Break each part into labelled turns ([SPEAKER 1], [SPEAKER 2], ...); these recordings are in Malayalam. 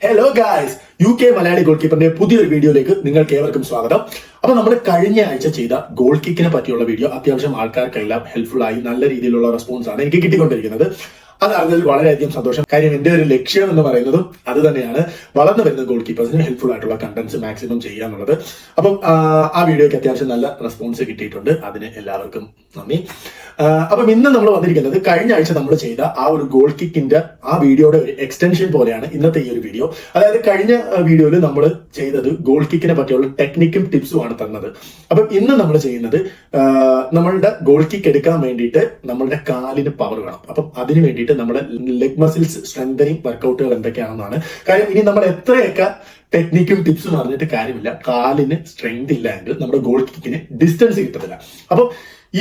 [SPEAKER 1] Hello guys, UK Malayali goal കീപ്പറിന്റെ പുതിയൊരു വീഡിയോയിലേക്ക് നിങ്ങൾക്ക് ഏവർക്കും സ്വാഗതം. അപ്പൊ നമ്മൾ കഴിഞ്ഞ ആഴ്ച ചെയ്ത ഗോൾ കിക്കിനെ പറ്റിയുള്ള വീഡിയോ അത്യാവശ്യം ആൾക്കാർക്കെല്ലാം ഹെൽപ്ഫുൾ ആയി നല്ല രീതിയിലുള്ള റെസ്പോൺസ് ആണ് എനിക്ക് കിട്ടിക്കൊണ്ടിരിക്കുന്നത്. അത് അറിഞ്ഞതിൽ വളരെയധികം സന്തോഷം. കാര്യം എന്റെ ഒരു ലക്ഷ്യം എന്ന് പറയുന്നതും അത് തന്നെയാണ്, വളർന്നു വരുന്ന ഗോൾ കീപ്പേഴ്സിന് ഹെൽപ്ഫുൾ ആയിട്ടുള്ള കണ്ടന്റ്സ് മാക്സിമം ചെയ്യുക എന്നുള്ളത്. അപ്പം ആ വീഡിയോയ്ക്ക് അത്യാവശ്യം നല്ല റെസ്പോൺസ് കിട്ടിയിട്ടുണ്ട്. അതിന് എല്ലാവർക്കും നന്ദി. അപ്പം ഇന്ന് നമ്മൾ വന്നിരിക്കുന്നത് കഴിഞ്ഞ ആഴ്ച നമ്മൾ ചെയ്ത ആ ഒരു ഗോൾ കിക്കിന്റെ ആ വീഡിയോയുടെ ഒരു എക്സ്റ്റൻഷൻ പോലെയാണ് ഇന്നത്തെ ഈ ഒരു വീഡിയോ. അതായത് കഴിഞ്ഞ വീഡിയോയിൽ നമ്മൾ ചെയ്തത് ഗോൾ കിക്കിനെ പറ്റിയുള്ള ടെക്നിക്കും ടിപ്സും ആണ് തന്നത്. അപ്പം ഇന്ന് നമ്മൾ ചെയ്യുന്നത് നമ്മളുടെ ഗോൾ കിക്ക് എടുക്കാൻ വേണ്ടിയിട്ട് നമ്മളുടെ കാലിന് പവർ വേണം. അപ്പം അതിന് വേണ്ടിയിട്ട് നമ്മുടെ ലെഗ് മസിൽസ് സ്ട്രെങ്തനിങ് വർക്കൗട്ടുകൾ എന്തൊക്കെയാണെന്നാണ്. കാര്യം ഇനി നമ്മൾ എത്രയൊക്കെ ടെക്നിക്കും ടിപ്സും അറിഞ്ഞിട്ട് കാര്യമില്ല, കാലിന് സ്ട്രെങ്ത് ഇല്ല എങ്കിൽ നമ്മുടെ ഗോൾ കിക്കിന് ഡിസ്റ്റൻസ് കിട്ടത്തില്ല. അപ്പം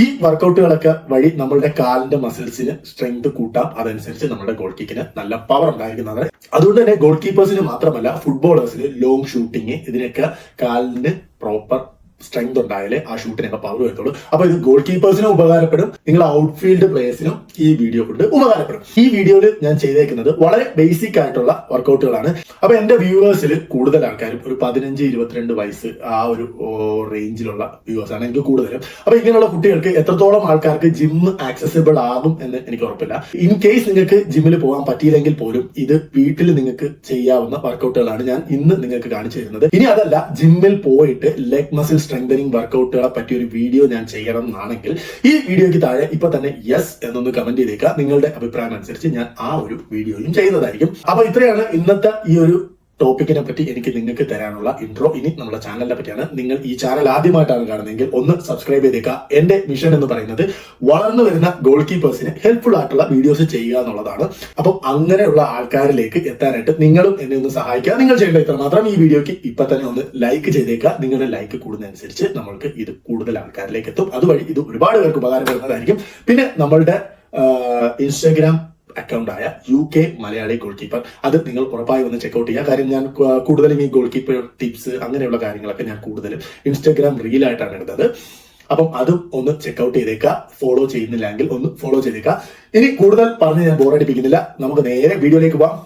[SPEAKER 1] ഈ വർക്കൗട്ടുകളൊക്കെ വഴി നമ്മളുടെ കാലിന്റെ മസിൽസിന് സ്ട്രെങ്ത് കൂട്ടാം. അതനുസരിച്ച് നമ്മുടെ ഗോൾ കിക്കിന് നല്ല പവർ ഉണ്ടായിരിക്കുന്നതാണ്. അതുകൊണ്ട് തന്നെ ഗോൾ കീപ്പേഴ്സിന് മാത്രമല്ല, ഫുട്ബോളേഴ്സിന് ലോങ് ഷൂട്ടിങ് ഇതിനൊക്കെ കാലിന് പ്രോപ്പർ സ്ട്രെങ്ത് ഉണ്ടായാലേ ആ ഷൂട്ടിനൊക്കെ പവർ വരുത്തുള്ളൂ. അപ്പൊ ഇത് ഗോൾ കീപ്പേഴ്സിനും ഉപകാരപ്പെടും, നിങ്ങൾ ഔട്ട്ഫീൽഡ് പ്ലേയേഴ്സിനും ഈ വീഡിയോ കൊണ്ട് ഉപകാരപ്പെടും. ഈ വീഡിയോയിൽ ഞാൻ ചെയ്തേക്കുന്നത് വളരെ ബേസിക് ആയിട്ടുള്ള വർക്കൗട്ടുകളാണ്. അപ്പൊ എന്റെ വ്യൂവേഴ്സിൽ കൂടുതൽ ആൾക്കാരും ഒരു 15-22 വയസ്സ് ആ ഒരു റേഞ്ചിലുള്ള വ്യൂവേഴ്സ് ആണ് എനിക്ക് കൂടുതലും. അപ്പൊ ഇങ്ങനെയുള്ള കുട്ടികൾക്ക് എത്രത്തോളം ആൾക്കാർക്ക് ജിം ആക്സസിബിൾ ആകും എന്ന് എനിക്ക് ഉറപ്പില്ല. ഇൻ കേസ് നിങ്ങൾക്ക് ജിമ്മിൽ പോകാൻ പറ്റിയില്ലെങ്കിൽ പോലും ഇത് വീട്ടിൽ നിങ്ങൾക്ക് ചെയ്യാവുന്ന വർക്കൗട്ടുകളാണ് ഞാൻ ഇന്ന് നിങ്ങൾക്ക് കാണിച്ചു തരുന്നത്. ഇനി അതല്ല, ജിമ്മിൽ പോയിട്ട് ലെഗ് മസിൽ സ്ട്രെങ്തനിങ് വർക്കൗട്ടുകളെ പറ്റിയ ഒരു വീഡിയോ ഞാൻ ചെയ്യണം എന്നാണെങ്കിൽ ഈ വീഡിയോയ്ക്ക് താഴെ ഇപ്പൊ തന്നെ യെസ് എന്നൊന്ന് കമന്റ് ചെയ്തേക്കുക. നിങ്ങളുടെ അഭിപ്രായം അനുസരിച്ച് ഞാൻ ആ ഒരു വീഡിയോയും ചെയ്യുന്നതായിരിക്കും. അപ്പൊ ഇത്രയാണ് ഇന്നത്തെ ഈ ഒരു ടോപ്പിക്കിനെ പറ്റി എനിക്ക് നിങ്ങൾക്ക് തരാനുള്ള ഇൻട്രോ. ഇനി നമ്മുടെ ചാനലിനെ പറ്റിയാണ്. നിങ്ങൾ ഈ ചാനൽ ആദ്യമായിട്ടാണ് കാണുന്നതെങ്കിൽ ഒന്ന് സബ്സ്ക്രൈബ് ചെയ്തേക്കുക. എന്റെ മിഷൻ എന്ന് പറയുന്നത് വളർന്നു വരുന്ന ഗോൾ കീപ്പേഴ്സിന് ഹെൽപ്ഫുൾ ആയിട്ടുള്ള വീഡിയോസ് ചെയ്യുക എന്നുള്ളതാണ്. അപ്പം അങ്ങനെയുള്ള ആൾക്കാരിലേക്ക് എത്താനായിട്ട് നിങ്ങളും എന്നെ ഒന്ന് സഹായിക്കുക. നിങ്ങൾ ചെയ്യേണ്ട ഇത്ര മാത്രം. ഈ വീഡിയോക്ക് ഇപ്പൊ തന്നെ ഒന്ന് ലൈക്ക് ചെയ്തേക്കുക. നിങ്ങളുടെ ലൈക്ക് കൂടുന്നതനുസരിച്ച് നമ്മൾക്ക് ഇത് കൂടുതൽ ആൾക്കാരിലേക്ക് എത്തും. അതുവഴി ഇത് ഒരുപാട് പേർക്ക് ഉപകാരപ്പെടുന്നതായിരിക്കും. പിന്നെ നമ്മളുടെ ഇൻസ്റ്റാഗ്രാം അക്കൗണ്ടായ UK മലയാളി ഗോൾ കീപ്പർ, അത് നിങ്ങൾ ഉറപ്പായി ഒന്ന് ചെക്കൗട്ട് ചെയ്യുക. കാര്യം ഞാൻ കൂടുതലും ഈ ഗോൾ കീപ്പർ ടിപ്സ് അങ്ങനെയുള്ള കാര്യങ്ങളൊക്കെ ഞാൻ കൂടുതലും ഇൻസ്റ്റാഗ്രാം റീലായിട്ടാണ് ഇടുന്നത്. അപ്പം അതും ഒന്ന് ചെക്കൗട്ട് ചെയ്തേക്കുക. ഫോളോ ചെയ്യുന്നില്ലെങ്കിൽ ഒന്ന് ഫോളോ ചെയ്തേക്കുക. ഇനി കൂടുതൽ പറഞ്ഞ് ഞാൻ ബോറടിപ്പിക്കുന്നില്ല, നമുക്ക് നേരെ വീഡിയോയിലേക്ക് പോവാം.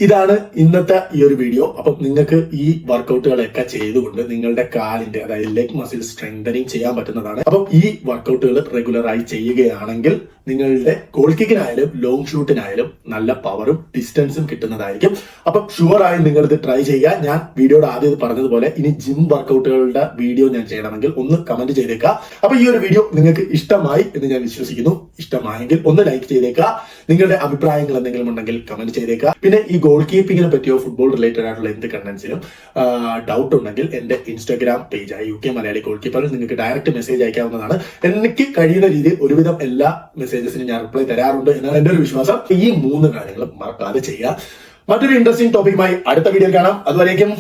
[SPEAKER 1] ഇതാണ് ഇന്നത്തെ ഈ ഒരു വീഡിയോ. അപ്പം നിങ്ങൾക്ക് ഈ വർക്കൗട്ടുകളൊക്കെ ചെയ്തുകൊണ്ട് നിങ്ങളുടെ കാലിന്റെ അതായത് ലെഗ് മസിൽ സ്ട്രെങ്തനിങ് ചെയ്യാൻ പറ്റുന്നതാണ്. അപ്പം ഈ വർക്കൗട്ടുകൾ റെഗുലറായി ചെയ്യുകയാണെങ്കിൽ നിങ്ങളുടെ ഗോൾ കിക്കിനായാലും ലോങ് ഷൂട്ടിനായാലും നല്ല പവറും ഡിസ്റ്റൻസും കിട്ടുന്നതായിരിക്കും. അപ്പം ഷുവറായി നിങ്ങൾ ഇത് ട്രൈ ചെയ്യുക. ഞാൻ വീഡിയോയുടെ ആദ്യം പറഞ്ഞതുപോലെ ഇനി ജിം വർക്കൗട്ടുകളുടെ വീഡിയോ ഞാൻ ചെയ്യണമെങ്കിൽ ഒന്ന് കമന്റ് ചെയ്തേക്കുക. അപ്പൊ ഈ ഒരു വീഡിയോ നിങ്ങൾക്ക് ഇഷ്ടമായി എന്ന് ഞാൻ വിശ്വസിക്കുന്നു. ഇഷ്ടമായെങ്കിൽ ഒന്ന് ലൈക്ക് ചെയ്തേക്കുക. നിങ്ങളുടെ അഭിപ്രായങ്ങൾ എന്തെങ്കിലും ഉണ്ടെങ്കിൽ കമന്റ് ചെയ്തേക്കുക. പിന്നെ ഈ ഗോൾ കീപ്പിങ്ങിനെ പറ്റിയോ ഫുട്ബോൾ റിലേറ്റഡ് ആയിട്ടുള്ള എന്ത് കണ്ടന്റ്സിനും ഡൗട്ട് ഉണ്ടെങ്കിൽ എന്റെ ഇൻസ്റ്റാഗ്രാം പേജായ UK മലയാളി ഗോൾ കീപ്പറിൽ നിങ്ങൾക്ക് ഡയറക്റ്റ് മെസ്സേജ് അയക്കാവുന്നതാണ്. എനിക്ക് കഴിയുന്ന രീതിയിൽ ഒരുവിധം എല്ലാ മെസ്സേജസിനും ഞാൻ റിപ്ലൈ തരാറുണ്ട് എന്നാണ് എന്റെ ഒരു വിശ്വാസം. ഈ 3 കാര്യങ്ങളും മറക്കാതെ ചെയ്യുക. മറ്റൊരു ഇൻട്രസ്റ്റിംഗ് ടോപ്പിക്കുമായി അടുത്ത വീഡിയോയിൽ കാണാം. അതുവരേക്കും